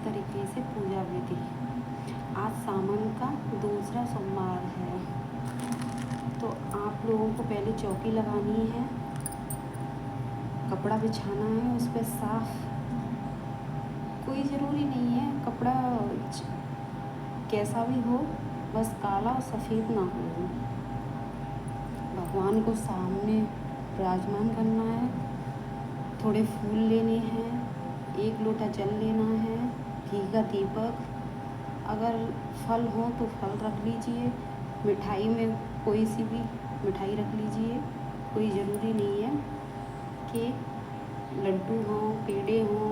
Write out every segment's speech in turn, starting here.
तरीके से पूजा विधि। आज सावन का दूसरा सोमवार है, तो आप लोगों को पहले चौकी लगानी है, कपड़ा बिछाना है, उस पर साफ, कोई ज़रूरी नहीं है कपड़ा कैसा भी हो, बस काला और सफ़ेद ना हो। भगवान को सामने विराजमान करना है, थोड़े फूल लेने हैं, 1 लोटा जल लेना है, घी का दीपक, अगर फल हो तो फल रख लीजिए, मिठाई में कोई सी भी मिठाई रख लीजिए, कोई ज़रूरी नहीं है कि लड्डू हो, पेड़े हो,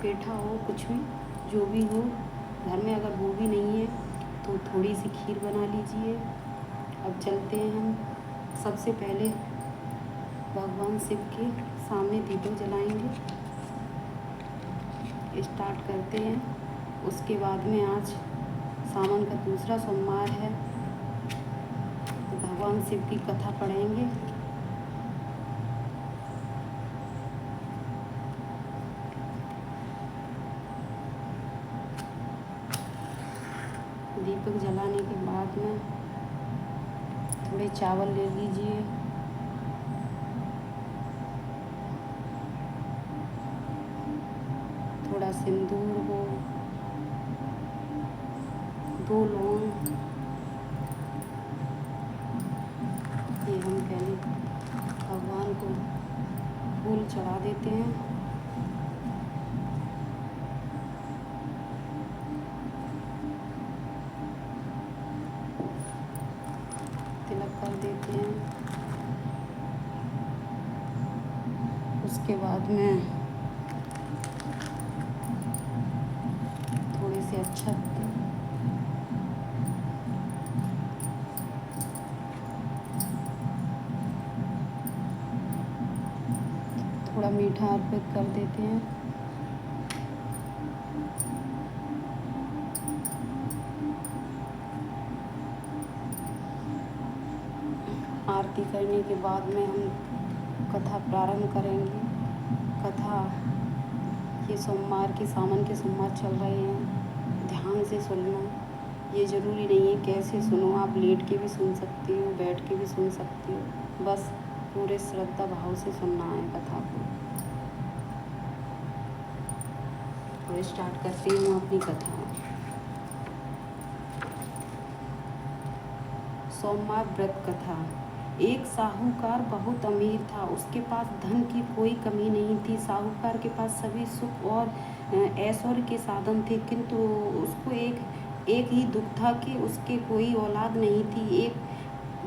पेठा हो, कुछ भी जो भी हो। घर में अगर वो भी नहीं है तो थोड़ी सी खीर बना लीजिए। अब चलते हैं हम सबसे पहले भगवान शिव के सामने दीपक जलाएंगे, स्टार्ट करते हैं। उसके बाद में आज सावन का दूसरा सोमवार है, तो भगवान शिव की कथा पढ़ेंगे। दीपक जलाने के बाद में थोड़े चावल ले लीजिए, थोड़ा सिंदूर हो, 2 लौंग, ये हम पहले भगवान को फूल चढ़ा देते हैं। तिलक कर देते हैं। उसके बाद में थोड़े से अक्षत, थोड़ा मीठा अर्पित कर देते हैं। आरती करने के बाद में हम कथा प्रारंभ करेंगे। कथा ये सोमवार के सावन के सोमवार चल रहे हैं, ध्यान से सुनना। ये ज़रूरी नहीं है कैसे सुनो, आप लेट के भी सुन सकती हो, बैठ के भी सुन सकती हो, बस पूरे श्रद्धा भाव से सुनना है कथा को। तो स्टार्ट करती हूँ अपनी कथा। सोमवार व्रत कथा। एक साहूकार बहुत अमीर था, उसके पास धन की कोई कमी नहीं थी। साहूकार के पास सभी सुख और ऐश्वर्य के साधन थे, किंतु उसको एक ही दुख था कि उसके कोई औलाद नहीं थी। एक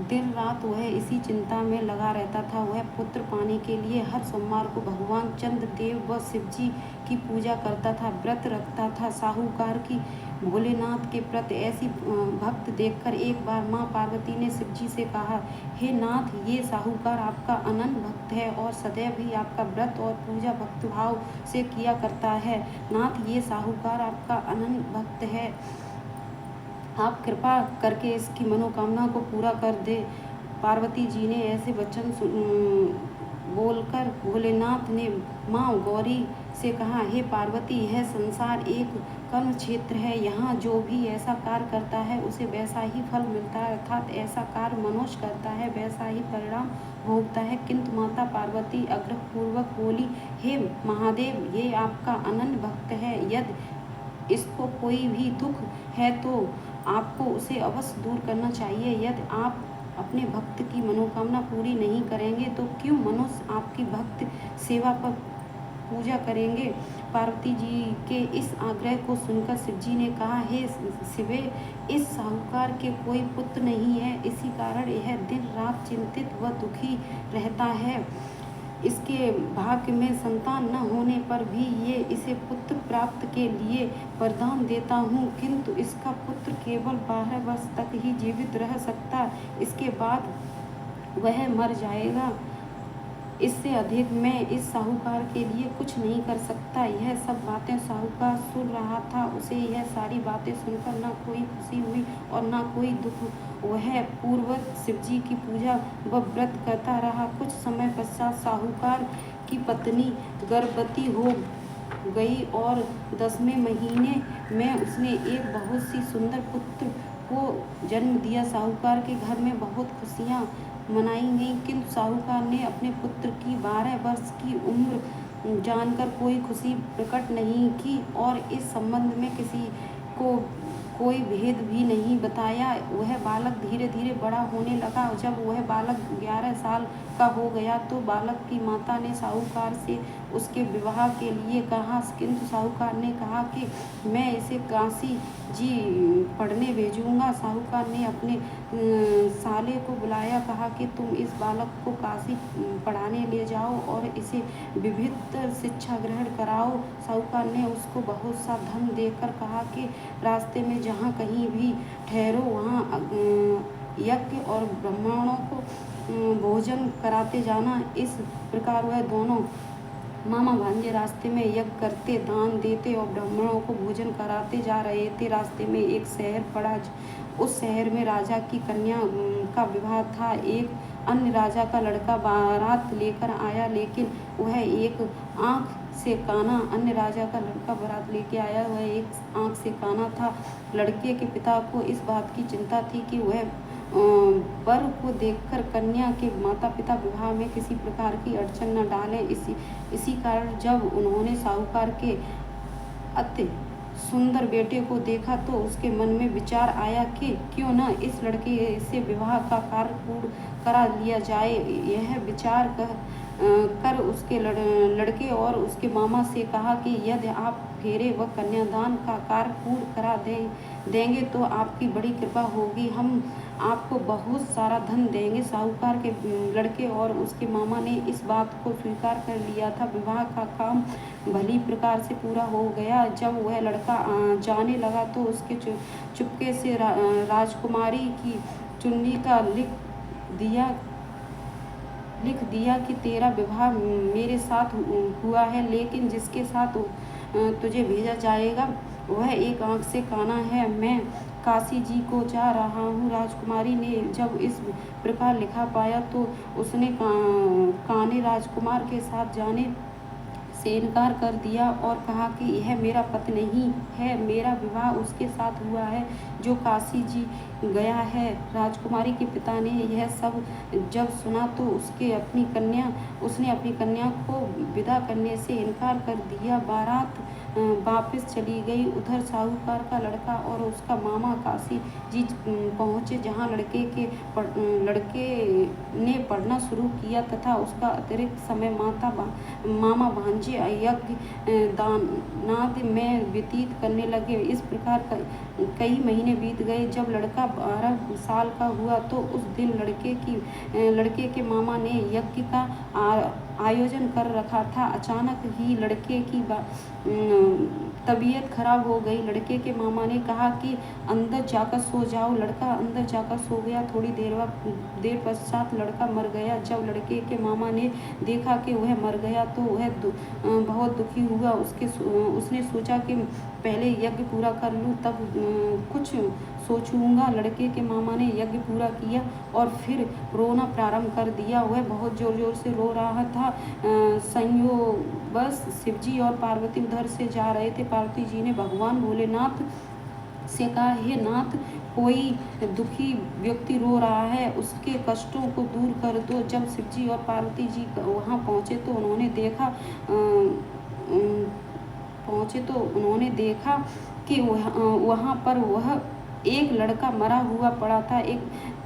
दिन रात वह इसी चिंता में लगा रहता था। वह पुत्र पाने के लिए हर सोमवार को भगवान चंद्रदेव व शिवजी की पूजा करता था, व्रत रखता था। साहूकार की भोलेनाथ के प्रति ऐसी भक्त देखकर एक बार माँ पार्वती ने शिवजी से कहा, हे नाथ, ये साहूकार आपका अनन्य भक्त है और सदैव ही आपका व्रत और पूजा भक्तिभाव से किया करता है। नाथ, ये साहूकार आपका अनन्य भक्त है, आप कृपा करके इसकी मनोकामना को पूरा कर दे। पार्वती जी ने ऐसे वचन बोलकर भोलेनाथ ने माँ गौरी से कहा, हे पार्वती, यह संसार एक कर्म क्षेत्र है, यहाँ जो भी ऐसा कार्य करता है उसे वैसा ही फल मिलता है, अर्थात ऐसा कार्य मनुष्य करता है वैसा ही परिणाम भोगता है। किंतु माता पार्वती आग्रहपूर्वक बोली, हे महादेव, ये आपका अनन्य भक्त है, यदि इसको कोई भी दुख है तो आपको उसे अवश्य दूर करना चाहिए। यदि आप अपने भक्त की मनोकामना पूरी नहीं करेंगे तो क्यों मनुष्य आपकी भक्त सेवा पर पूजा करेंगे। पार्वती जी के इस आग्रह को सुनकर शिवजी ने कहा, हे शिवे, इस साहूकार के कोई पुत्र नहीं है, इसी कारण यह दिन रात चिंतित व दुखी रहता है। इसके भाग्य में संतान न होने पर भी ये इसे पुत्र प्राप्त के लिए वरदान देता हूँ, किंतु इसका पुत्र केवल 12 वर्ष तक ही जीवित रह सकता, इसके बाद वह मर जाएगा। इससे अधिक मैं इस साहूकार के लिए कुछ नहीं कर सकता। यह सब बातें साहूकार सुन रहा था। उसे यह सारी बातें सुनकर न कोई खुशी हुई और न कोई दुख। वह पूर्ववत शिवजी की पूजा व व्रत करता रहा। कुछ समय पश्चात साहूकार की पत्नी गर्भवती हो गई और 10वें महीने में उसने एक बहुत सी सुंदर पुत्र को जन्म दिया। साहूकार के घर में बहुत खुशियाँ मनाई गईं, किंतु साहूकार ने अपने पुत्र की 12 वर्ष की उम्र जानकर कोई खुशी प्रकट नहीं की और इस संबंध में किसी को कोई भेद भी नहीं बताया। वह बालक धीरे धीरे बड़ा होने लगा। जब वह बालक 11 साल का हो गया तो बालक की माता ने साहूकार से उसके विवाह के लिए कहा, किंतु साहूकार ने कहा कि मैं इसे काशी जी पढ़ने भेजूंगा। साहूकार ने अपने साले को बुलाया, कहा कि तुम इस बालक को काशी पढ़ाने ले जाओ और इसे विविध शिक्षा ग्रहण कराओ। साहूकार ने उसको बहुत सा धन देकर कहा कि रास्ते में जहाँ कहीं भी ठहरो वहाँ यज्ञ और ब्राह्मणों को भोजन कराते जाना। इस प्रकार वह दोनों मामा भांजे रास्ते में यज्ञ करते, दान देते और ब्राह्मणों को भोजन कराते जा रहे थे। रास्ते में एक शहर पड़ा। उस शहर में राजा की कन्या का विवाह था। एक अन्य राजा का लड़का बारात लेकर आया, लेकिन वह एक आँख से काना। अन्य राजा का लड़का बारात लेके आया, वह एक आँख से काना था। लड़के के पिता को इस बात की चिंता थी कि वह वर को देखकर कन्या के माता पिता विवाह में किसी प्रकार की अड़चन न डालें। इसी कारण जब उन्होंने साहूकार के अति सुंदर बेटे को देखा तो उसके मन में विचार आया कि क्यों न इस लड़के से विवाह का कार्य पूर्ण करा लिया जाए। यह विचार कर उसके लड़के और उसके मामा से कहा कि यदि आप फेरे व कन्यादान का कार्य पूर्ण करा देंगे तो आपकी बड़ी कृपा होगी, हम आपको बहुत सारा धन देंगे। साहूकार के लड़के और उसके मामा ने इस बात को स्वीकार कर लिया था। विवाह का काम भली प्रकार से पूरा हो गया। जब वह लड़का जाने लगा तो उसके चुपके से राजकुमारी की चुन्नी का लिख दिया कि तेरा विवाह मेरे साथ हुआ है, लेकिन जिसके साथ तुझे भेजा जाएगा वह एक आँख से काना है। मैं काशी जी को जा रहा हूँ। राजकुमारी ने जब इस प्रकार लिखा पाया तो उसने काने राजकुमार के साथ जाने से इनकार कर दिया और कहा कि यह मेरा पति नहीं है, मेरा विवाह उसके साथ हुआ है जो काशी जी गया है। राजकुमारी के पिता ने यह सब जब सुना तो उसने अपनी कन्या को विदा करने से इनकार कर दिया। बारात वापस चली गई। उधर साहूकार का लड़का और उसका मामा काशी जी पहुँचे, जहाँ लड़के ने पढ़ना शुरू किया तथा उसका अतिरिक्त समय मामा भांजे यज्ञ दानादि में व्यतीत करने लगे। इस प्रकार कई महीने बीत गए। जब लड़का 12 साल का हुआ तो उस दिन लड़के के मामा ने यज्ञ का आयोजन कर रखा था। अचानक ही लड़के की तबीयत खराब हो गई। लड़के के मामा ने कहा कि अंदर जाकर सो जाओ। लड़का अंदर जाकर सो गया। थोड़ी देर पश्चात लड़का मर गया। जब लड़के के मामा ने देखा कि वह मर गया तो वह बहुत दुखी हुआ। उसने सोचा कि पहले यज्ञ पूरा कर लूँ तब कुछ सोचूंगा। लड़के के मामा ने यज्ञ पूरा किया और फिर रोना प्रारंभ कर दिया। वह बहुत जोर जोर से रो रहा था। संयोगवश शिवजी और पार्वती उधर से जा रहे थे। पार्वती जी ने भगवान भोलेनाथ से कहा, हे नाथ, कोई दुखी व्यक्ति रो रहा है, उसके कष्टों को दूर कर दो। जब शिवजी और पार्वती जी वहाँ पहुँचे तो उन्होंने देखा कि वहाँ पर वह एक लड़का मरा हुआ पड़ा था।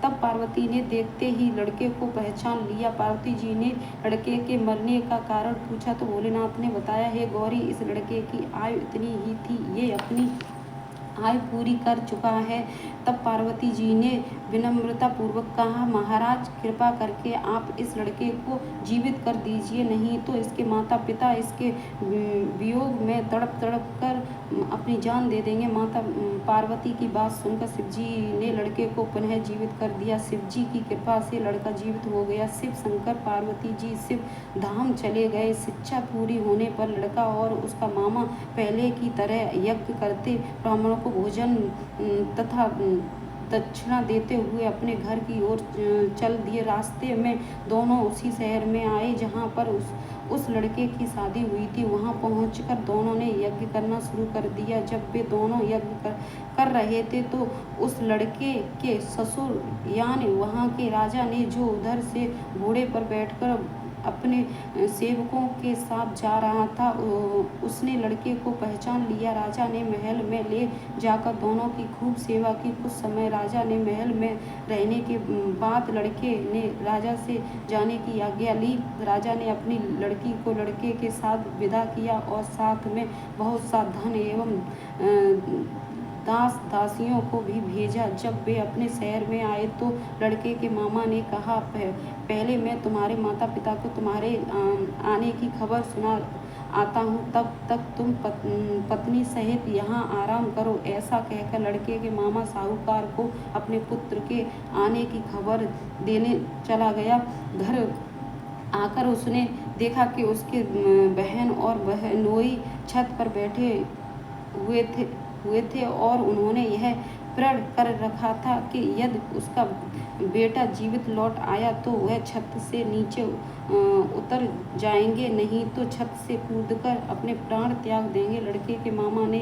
तब पार्वती ने देखते ही लड़के को पहचान लिया। पार्वती जी ने लड़के के मरने का कारण पूछा तो भोलेनाथ ने बताया, हे गौरी, इस लड़के की आयु इतनी ही थी, ये अपनी आयु पूरी कर चुका है। तब पार्वती जी ने विनम्रता पूर्वक कहा, महाराज, कृपा करके आप इस लड़के को जीवित कर दीजिए, नहीं तो इसके माता पिता इसके वियोग में तड़प तड़प कर अपनी जान दे देंगे। माता पार्वती की बात सुनकर शिवजी ने लड़के को पुनः जीवित कर दिया। शिवजी की कृपा से लड़का जीवित हो गया। शिव शंकर पार्वती जी शिव धाम चले गए। शिक्षा पूरी होने पर लड़का और उसका मामा पहले की तरह यज्ञ करते, ब्राह्मणों को भोजन तथा दक्षिणा देते हुए अपने घर की ओर चल दिए। रास्ते में दोनों उसी शहर में आए जहाँ पर उस लड़के की शादी हुई थी। वहाँ पहुँचकर दोनों ने यज्ञ करना शुरू कर दिया। जब वे दोनों यज्ञ कर रहे थे तो उस लड़के के ससुर यानी वहाँ के राजा ने, जो उधर से घोड़े पर बैठकर अपने सेवकों के साथ जा रहा था, उसने लड़के को पहचान लिया। राजा ने महल में ले जाकर दोनों की खूब सेवा की। कुछ समय राजा ने महल में रहने के बाद लड़के ने राजा से जाने की आज्ञा ली। राजा ने अपनी लड़की को लड़के के साथ विदा किया और साथ में बहुत सा धन एवं दास दासियों को भी भेजा। जब वे अपने शहर में आए तो लड़के के मामा ने कहा, पहले मैं तुम्हारे माता पिता को तुम्हारे आने की खबर सुना आता हूँ, तब तक तुम पत्नी सहित यहाँ आराम करो। ऐसा कहकर लड़के के मामा साहूकार को अपने पुत्र के आने की खबर देने चला गया। घर आकर उसने देखा कि उसके बहन और बहनोई छत पर बैठे हुए थे और उन्होंने यह प्रण कर रखा था कि यदि उसका बेटा जीवित लौट आया तो वह छत से नीचे उतर जाएंगे, नहीं तो छत से कूदकर अपने प्राण त्याग देंगे। लड़के के मामा ने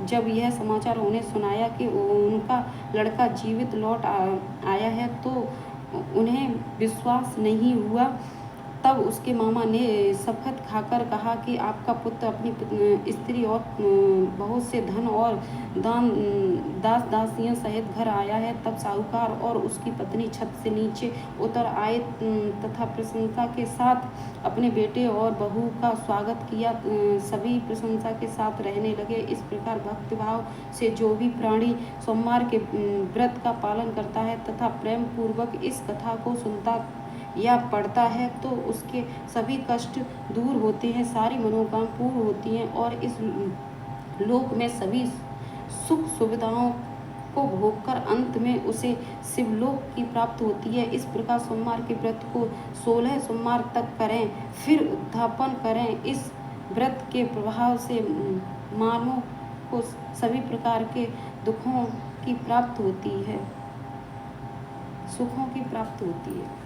जब यह समाचार उन्हें सुनाया कि उनका लड़का जीवित लौट आया है तो उन्हें विश्वास नहीं हुआ। तब उसके मामा ने शपथ खाकर कहा कि आपका पुत्र अपनी स्त्री और बहुत से धन और दास दासियों सहित घर आया है। तब साहूकार और उसकी पत्नी छत से नीचे उतर आए तथा प्रशंसा के साथ अपने बेटे और बहू का स्वागत किया। सभी प्रशंसा के साथ रहने लगे। इस प्रकार भक्तिभाव से जो भी प्राणी सोमवार के व्रत का पालन करता है तथा प्रेम पूर्वक इस कथा को सुनता या पढ़ता है तो उसके सभी कष्ट दूर होते हैं, सारी मनोकामना पूर्ण होती हैं और इस लोक में सभी सुख सुविधाओं को भोगकर अंत में उसे शिवलोक की प्राप्त होती है। इस प्रकार सोमवार के व्रत को 16 सोमवार तक करें, फिर उद्यापन करें। इस व्रत के प्रभाव से मानव को सभी प्रकार के दुखों की प्राप्त होती है, सुखों की प्राप्त होती है।